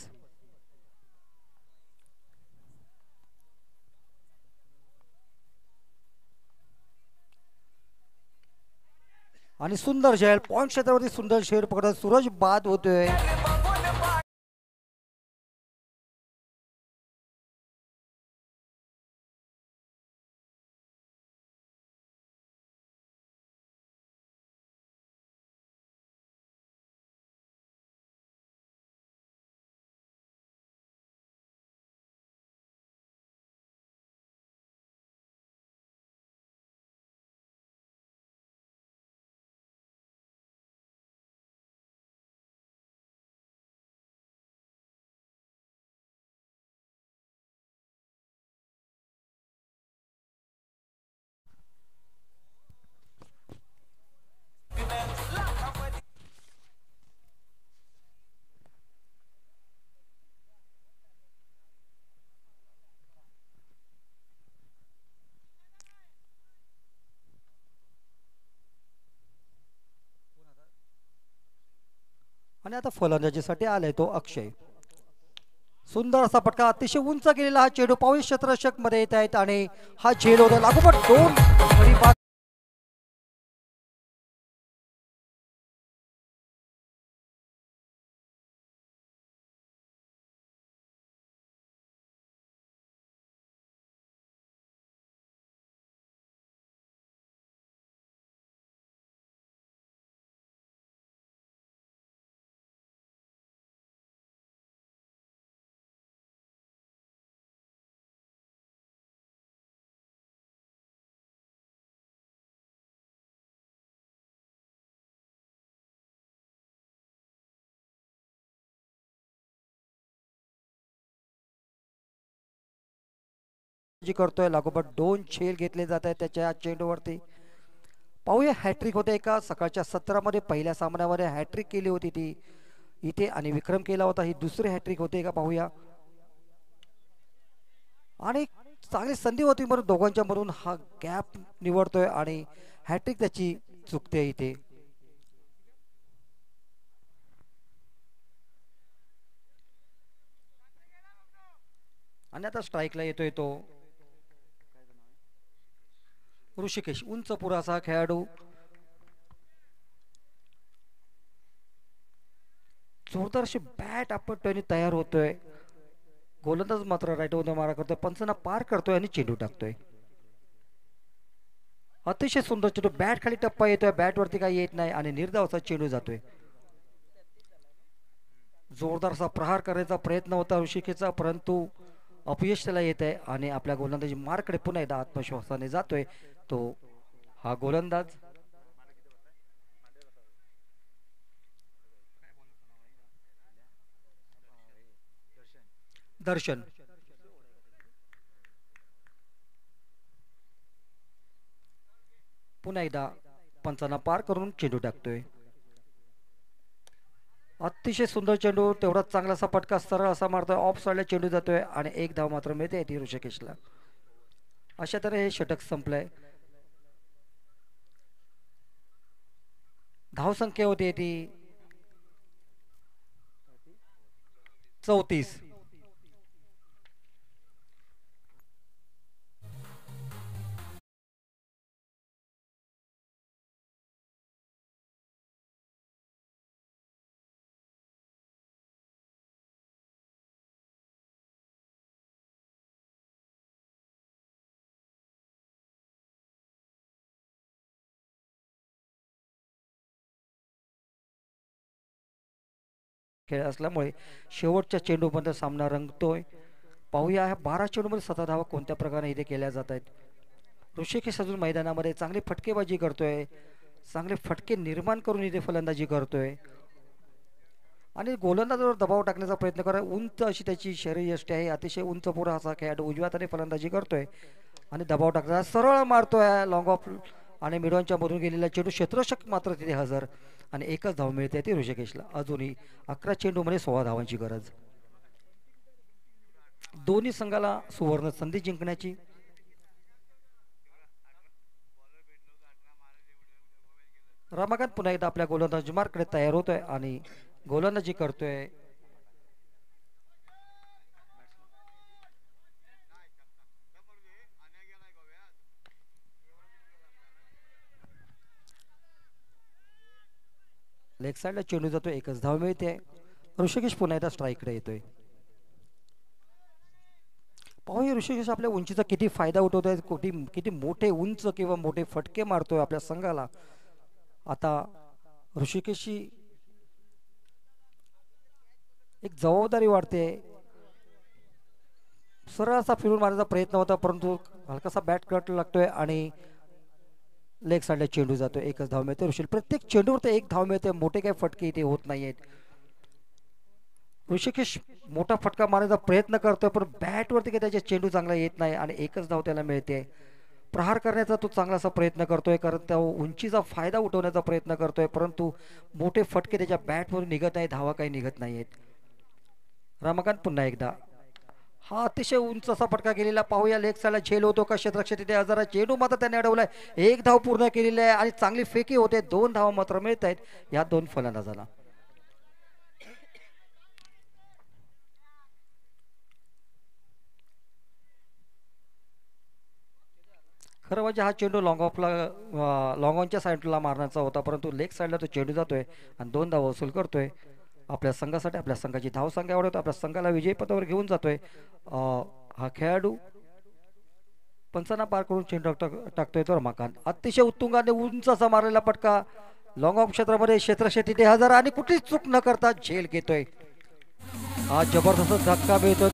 आणि सुंदर झेल पॉइंट क्षेत्रावरती सुंदर शेर पकडत सूरज बाद होतोय. आणि आता फलंदाजीसाठी आलाय तो अक्षय. सुंदर असा फटका, अतिशय उंच गेलेला हा चेंडू पाहूया क्षेत्ररक्षक मध्ये येत आहेत आणि हा झेल होता लागोपाठ दोन गडी बाद. जी करतोय लागोपाठ दोन झेल घेतले जात आहेत त्याच्या चेंडूवरती. पाहूया हॅट्रिक होते एका सकाळच्या सत्रामध्ये पहिल्या सामन्यामध्ये हॅट्रिक केली होती ती इथे आणि विक्रम केला होता. ही दुसरी हॅट्रिक होते का पाहूया. आणि चांगली संधी होती म्हणून दोघांच्या मधून हा गॅप निवडतोय आणि हॅट्रिक त्याची चुकते इथे. आणि आता स्ट्राईकला येतोय तो ऋषिकेश, उंच पुराचा खेळाडू. जोरदार अशी बॅट आपटतोय तयार होतोय. गोलंदाज मात्र राईट मध्ये मारा करतोय, पंचांना पार करतोय आणि चेंडू टाकतोय. अतिशय सुंदर चेंडू, बॅट खाली टप्पा येतोय, बॅट वरती काही येत नाही आणि निर्धावाचा चेंडू जातोय. जोरदार असा प्रहार करायचा प्रयत्न होता ऋषिकेशचा, परंतु अपयश त्याला येत आहे आणि आपल्या गोलंदाजी मार्कडे पुन्हा एकदा आत्मविश्वासाने जातोय तो हा गोलंदाज. दर्शन पुन्हा एकदा पंचांना पार करून चेंडू टाकतोय. अतिशय सुंदर चेंडू, तेवढाच चांगला असा पटका सरळ असा मारतोय, ऑफ साइडला चेंडू जातोय आणि एक धाव मात्र मिळते ती ऋषिकेशला. अशा तऱ्हे हे षटक संपलंय. धावसंख्या होती ती 34. खेळ असल्यामुळे शेवटच्या चेंडूमध्ये सामना रंगतोय. पाहूया 12 चेंडूमध्ये 7 धावा कोणत्या प्रकारे इथे केल्या जात आहेत. ऋषिकेश अजून मैदानामध्ये चांगली फटकेबाजी करतोय, चांगले फटके निर्माण करून इथे फलंदाजी करतोय आणि गोलंदाजावर दबाव टाकण्याचा प्रयत्न करा. उंच अशी त्याची शरीरयष्टी आहे, अतिशय उंच पुरा असा खेळाडू उजव्या हाताने फलंदाजी करतोय आणि दबाव टाकण्याचा सरळ मारतोय लॉंग ऑफ आणि मिडॉनच्या मधून गेलेला चेंडू. क्षेत्ररक्षक मात्र तिथे हजर आणि एकच धाव मिळते ती ऋषिकेशला. अजूनही 11 चेंडूमध्ये 16 धावांची गरज. दोन्ही संघाला सुवर्ण संधी जिंकण्याची. रमाकांत पुन्हा एकदा आपल्या गोलंदाजी मार्कडे तयार होतोय आणि गोलंदाजी करतोय. लेग साइडला चेंडू जातो, एकच धाव मिळते. ऋषिकेश पुन्हा एकदा स्ट्राईककडे येतोय. पाहूया ऋषिकेश आपल्या उंचीचा किती फायदा उठवतोय, किती मोठे उंच किंवा मोठे फटके मारतोय आपल्या संघाला. आता ऋषिकेशची एक जबाबदारी वाढते. सरळ असा फिरून मारण्याचा प्रयत्न होता परंतु हलकासा बॅट कट लागतोय आणि लेग साइडला चेंडू जातोय, एकच धाव मिळते. ऋषिकेश प्रत्येक चेंडूवर ते एक धाव मिळते, मोठे काही फटके इथे होत नाहीयेत. ऋषिकेश मोठा फटका मारण्याचा प्रयत्न करतोय पण बॅट वरती काही त्याच्या चेंडू चांगला येत नाही आणि एकच धाव त्याला मिळते. प्रहार करण्याचा तो चांगलासा प्रयत्न करतोय, कारण त्या उंचीचा फायदा उठवण्याचा प्रयत्न करतोय परंतु मोठे फटके त्याच्या बॅटवरून निघत नाही, धावा काही निघत नाहीयेत. रमाकांत पुन्हा एकदा हा अतिशय उंच असा फटका गेलेला. पाहूया लेग साइडला झेल होतो का क्षेत्ररक्षक तिथे हजर आहे. चेंडू मात्र त्याने अडवलाय, एक धाव पूर्ण केलेली आहे आणि चांगली फेकी होते. 2 धावा मात्र मिळत आहेत या 2 फलंदाजांना. खरं म्हणजे हा चेंडू लॉंग ऑनच्या साईडला मारण्याचा होता, परंतु लेग साईडला तो चेंडू जातोय आणि 2 धावा वसूल करतोय आपल्या संघासाठी. आपल्या संघाची धावसंख्या वाढवतो, आपल्या संघाला विजयपथावर घेऊन जातोय. हा खेळाडू पंचांना पार करून चेंडू टाकतोय तो रमाकांत. अतिशय उत्तुंगाने उंच असा मारलेला पटका लॉंग ऑफ क्षेत्रामध्ये क्षेत्रक्षेत्री 10,000 आणि कुठलीच चूक न करता झेल घेतोय. हा जबरदस्त धक्का मिळतोय.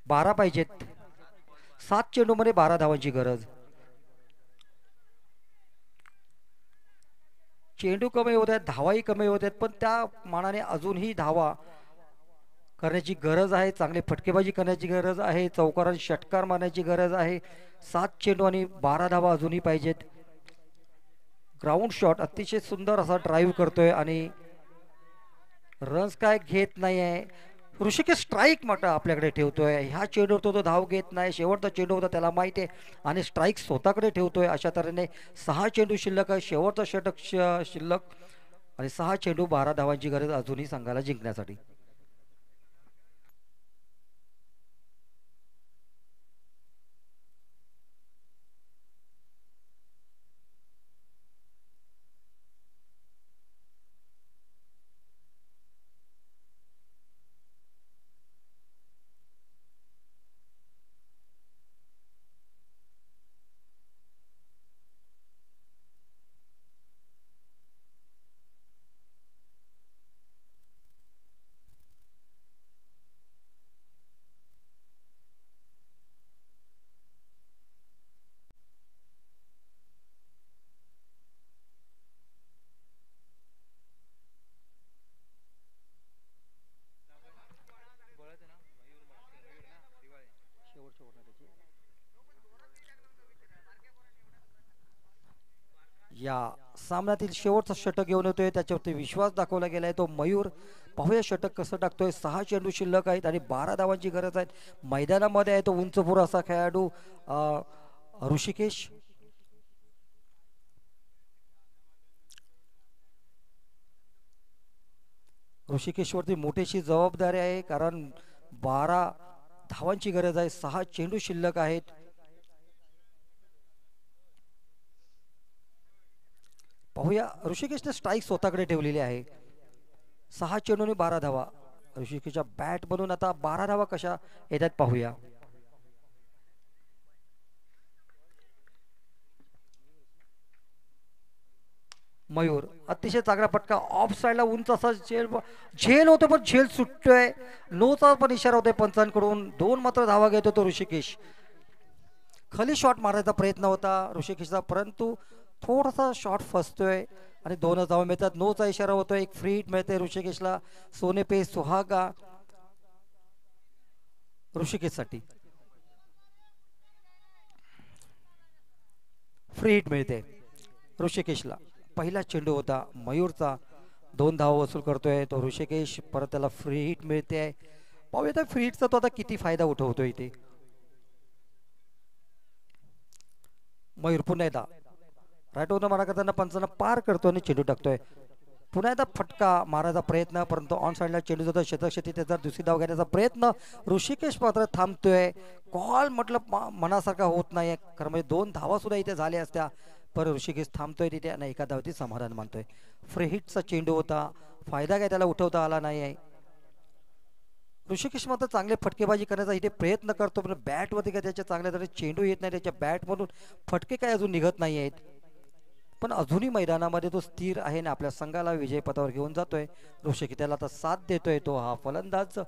बारा पाहिजेत. 7 चेंडूमध्ये 12 धावांची गरज. चेंडू कमी होत आहेत, धावाही कमी होत आहेत, पण त्या मानाने अजूनही धावा करण्याची गरज आहे. चांगली फटकेबाजी करण्याची गरज आहे. चौकारात षटकार मारण्याची गरज आहे. 7 चेंडू आणि 12 धावा अजूनही पाहिजेत. ग्राउंड शॉट अतिशय सुंदर असा ड्राईव्ह करतोय आणि रन्स काय घेत नाही आहे. ऋषिकेश स्ट्राईक मात्र आपल्याकडे ठेवतोय. ह्या चेंडूवर तो धाव घेत नाही. शेवटचा चेंडू होता त्याला माहिती आहे आणि स्ट्राईक स्वतःकडे ठेवतोय. अशा तऱ्हेने 6 चेंडू शिल्लक आहे. शेवटचा षटक शिल्लक आणि 6 चेंडू 12 धावांची गरज अजूनही संघाला जिंकण्यासाठी. या सामन्यातील शेवटचा षटक घेऊन येतोय. त्याच्यावरती विश्वास दाखवला गेलाय तो मयूर. पाहूया षटक कसं टाकतोय. 6 चेंडू शिल्लक आहेत आणि 12 धावांची गरज आहे. मैदानामध्ये आहे तो उंचपुर असा खेळाडू ऋषिकेश. ऋषिकेशवरती मोठीशी जबाबदारी आहे, कारण 12 धावांची गरज आहे. 6 चेंडू शिल्लक आहेत. पाहूया ऋषिकेशने स्ट्राईक स्वतःकडे ठेवलेली आहे. 6 चेंडू आणि 12 धावा. ऋषिकेशच्या बॅट बनून आता 12 धावा कशा येतात पाहूया. मयूर अतिशय चांगला फटका ऑफ साइडला उंच असा झेल होतो, पण झेल सुटतोय. नोचा पण इशारा होतोय पंचांकडून. 2 मात्र धावा घेतो तो ऋषिकेश. खाली शॉट मारायचा प्रयत्न होता ऋषिकेशचा, परंतु थोडासा शॉट फसतोय आणि 2 धावा मिळतात. नोचा इशारा होतोय. एक फ्री हिट मिळते ऋषिकेशला. सोने पे सुहागा ऋषिकेशसाठी फ्री हिट मिळते ऋषिकेशला. पहिला चेंडू होता मयूरचा. 2 धावा वसूल करतोय तो ऋषिकेश. परत त्याला फ्री हिट मिळते. पाहूया त्या फ्री हिटचा तो आता किती फायदा उठवतोय इथे. मयूर पुन्हा एकदा राईट ओव्हर मारा करताना पंचांना पार करतो आणि चेंडू टाकतोय. पुन्हा एकदा फटका मारायचा प्रयत्न, परंतु ऑन साईडला चेंडू जातो. क्षेत्रक्षेत्री त्याचा दुसरी धाव घेण्याचा प्रयत्न. ऋषिकेश मात्र थांबतोय. कॉल म्हटलं मनासारखा होत नाही, कारण म्हणजे 2 धावा सुद्धा इथे झाल्या असत्या, पर ऋषिकेश थांबतोय तिथे आणि एका धावती समाधान मानतोय. फ्री हिटचा चेंडू होता. फायदा काय त्याला उठवता आला नाही आहे. ऋषिकेश मात्र चांगले फटकेबाजी करण्याचा इथे प्रयत्न करतो, पण बॅटवरती काय त्याच्या चांगल्या तरी चेंडू येत नाही. त्याच्या बॅटमधून फटके काय अजून निघत नाही आहेत, पण अजूनही मैदानामध्ये तो स्थिर आहे आणि आपल्या संघाला विजयपथावर घेऊन जातोय. ऋषिकेश त्याला आता साथ देतोय तो हा फलंदाज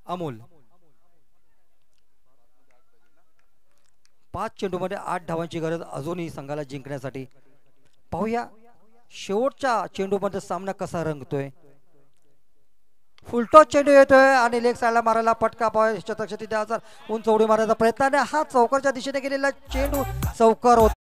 अमोल. 5 चेंडूमध्ये 8 धावांची गरज अजूनही संघाला जिंकण्यासाठी. पाहूया शेवटच्या चेंडूमध्ये सामना कसा रंगतोय. फुलटॉस चेंडू येतोय आणि लेग साईडला मारायला पटका. शतक्षती 10,000 उंच उडी मारायचा प्रयत्न आणि हा चौकारच्या दिशेने गेलेला चेंडू चौकार होता.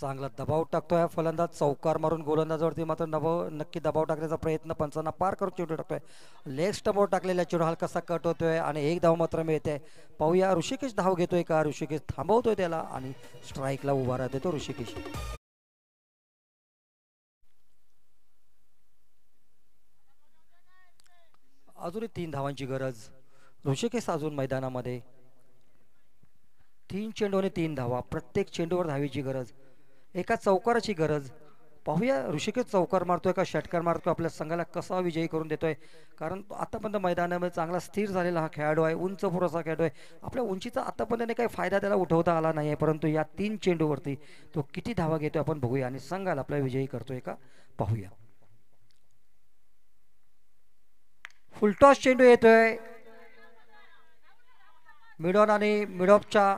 चांगला दबाव टाकतोय फलंदाज, चौकार मारून गोलंदाजावरती मात्र नक्की दबाव टाकण्याचा प्रयत्न पंचांना पार करून चेंडू टाकतोय. लेग स्टंपवर टाकलेला चेंडू हलकासा कट होतोय आणि एक धाव मात्र मिळते. पाहूया ऋषिकेश धाव घेतोय का, ऋषिकेश थांबवतोय त्याला आणि स्ट्राईकला उभा राहतोय तो ऋषिकेश. अजूनही 3 धावांची गरज. ऋषिकेश अजून मैदानामध्ये. 3 चेंडू आणि 3 धावा. प्रत्येक चेंडूवर धावीची गरज, एका चौकाराची गरज. पाहूया ऋषिकेश चौकार मारतोय का षटकार मारतोय, आपल्या संघाला कसा विजयी करून देतोय. कारण आतापर्यंत मैदानामध्ये चांगला स्थिर झालेला हा खेळाडू आहे, उंच पुरेसा खेळाडू आहे. आपल्या उंचीचा आतापर्यंत काही फायदा त्याला उठवता आला नाही आहे, परंतु या 3 चेंडूवरती तो किती धावा घेतोय आपण बघूया आणि संघाला आपला विजयी करतोय का पाहूया. फुलटॉस चेंडू येतोय मिडॉन आणि मिडॉपच्या